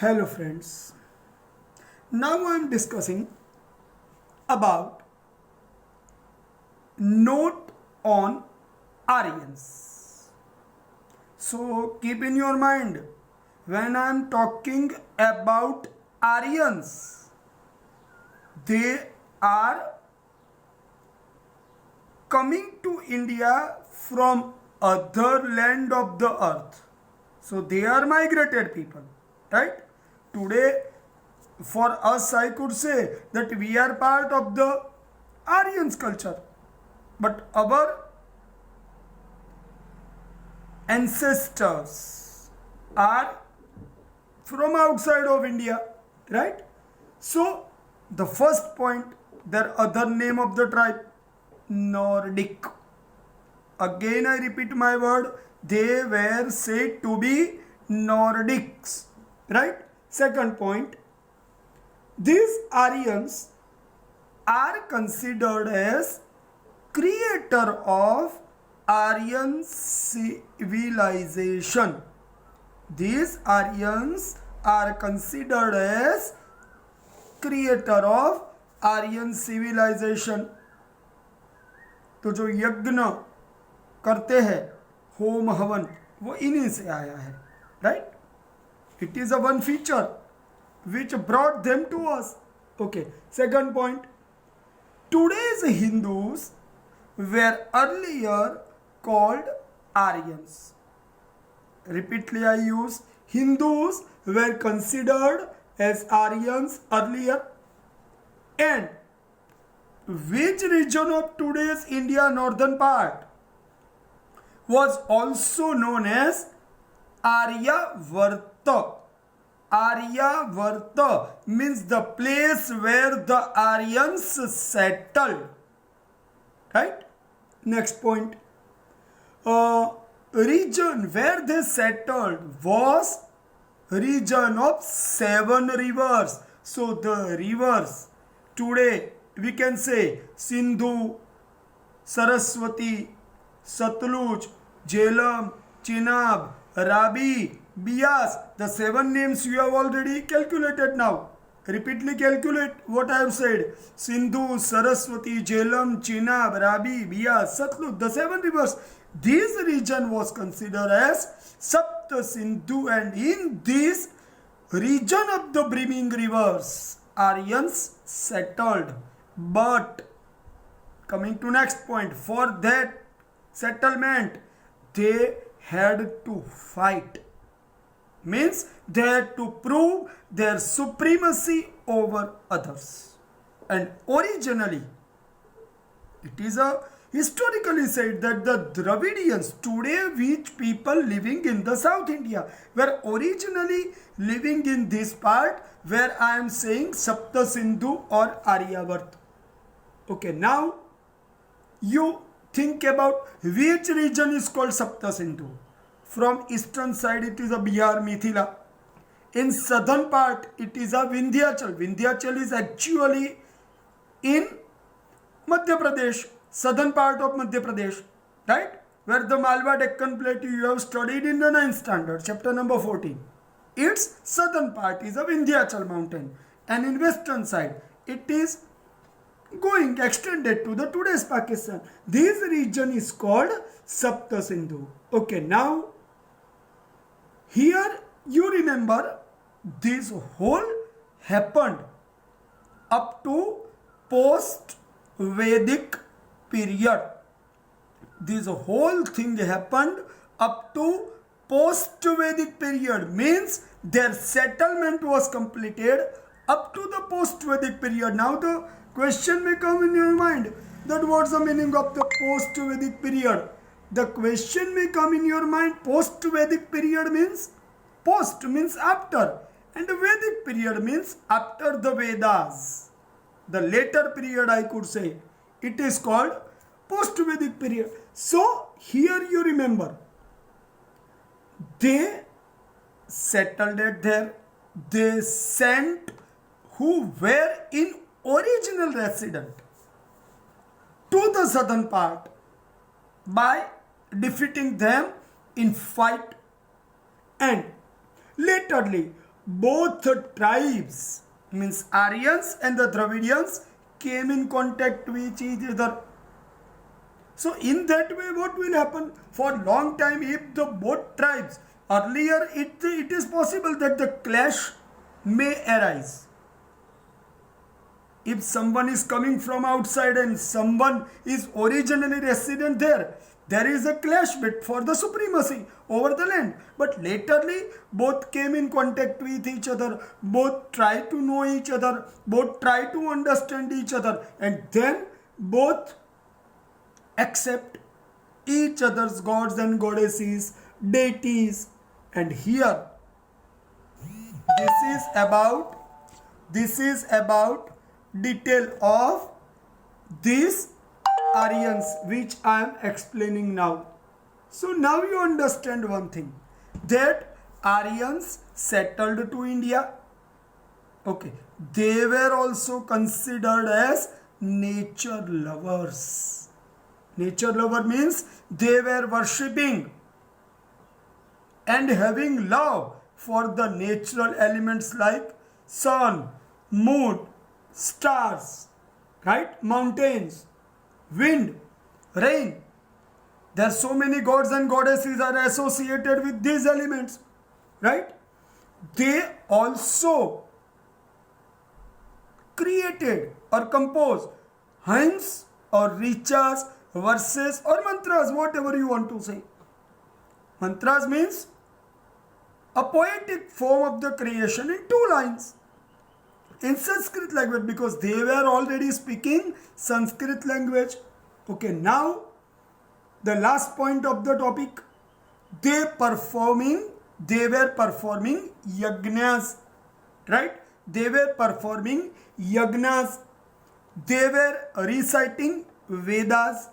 Hello friends. Now I am discussing about note on Aryans. So keep in your mind when I am talking about Aryans, they are coming to India from other land of the earth. So they are migrated people, right? Today for us I could say that we are part of the Aryans culture, but our ancestors are from outside of India, right? So the first point, their other name of the tribe, Nordic. Again I repeat my word, they were said to be Nordics, right? Second point, these Aryans are considered as creator of Aryan civilization. These Aryans are considered as creator of Aryan civilization. तो जो यज्ञ करते हैं home हवन वो इन्हीं से आया है, right? It is a one feature which brought them to us. Okay, second point, today's Hindus were earlier called Aryans. Repeatedly I use, Hindus were considered as Aryans earlier. And which region of today's India northern part was also known as Aryavarta? Aryavarta means the place where the Aryans settled, right? Next point, region where they settled was region of 7 rivers. So the rivers today we can say Sindhu, Saraswati, Satluj, Jhelum, Chenab, Ravi, Bias. The 7 names you have already calculated now. Repeatedly calculate what I have said. Sindhu, Saraswati, Jhelum, Chenab, Ravi, Bias, Satluj, the 7 rivers. This region was considered as Sapta Sindhu, and in this region of the brimming rivers, Aryans settled. But coming to next point, for that settlement they had to fight. Means they had to prove their supremacy over others. And originally, it is historically said that the Dravidians, today which people living in the South India, were originally living in this part where I am saying Sapta Sindhu or Aryavart. Okay, now you think about which region is called Sapta Sindhu. From eastern side it is a Bihar, Mithila. In southern part it is a Vindhyachal. Vindhyachal is actually in Madhya Pradesh, southern part of Madhya Pradesh, right? Where the Malwa Deccan Plateau you have studied in the 9th standard, chapter number 14. Its southern part is a Vindhyachal mountain, and in western side it is going extended to the today's Pakistan. This region is called Sapta Sindhu. Okay, now here you remember this whole happened up to post Vedic period. This whole thing happened up to post Vedic period, means their settlement was completed up to the post Vedic period. Now the question may come in your mind that what's the meaning of the post Vedic period? The question may come in your mind, post Vedic period means, post means after, and Vedic period means after the Vedas. The later period I could say, it is called post Vedic period. So here you remember, they settled it there, they sent who were in original resident to the southern part by defeating them in fight, and laterly both tribes, means Aryans and the Dravidians, came in contact with each other. So in that way, what will happen? For long time, if the both tribes, earlier it is possible that the clash may arise. If someone is coming from outside and someone is originally resident there is a clash for the supremacy over the land. But laterly, both came in contact with each other, both try to know each other, both try to understand each other, and then both accept each other's gods and goddesses, deities. And here, this is about detail of these Aryans which I am explaining now. So now you understand one thing, that Aryans settled to India. Okay, they were also considered as nature lovers. Nature lover means they were worshipping and having love for the natural elements like sun, moon, stars, right? Mountains, wind, rain. There are so many gods and goddesses are associated with these elements, right? They also created or composed hymns or richas, verses or mantras, whatever you want to say. Mantras means a poetic form of the creation in 2 lines. In Sanskrit language, because they were already speaking Sanskrit language. Okay, now the last point of the topic, they were performing yagnas, right? They were performing yagnas. They were reciting Vedas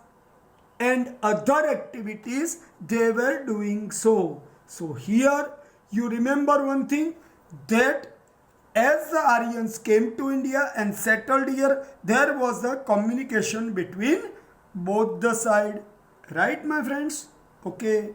and other activities they were doing so. So here you remember one thing, that as the Aryans came to India and settled here, there was a communication between both the side. Right, my friends? Okay.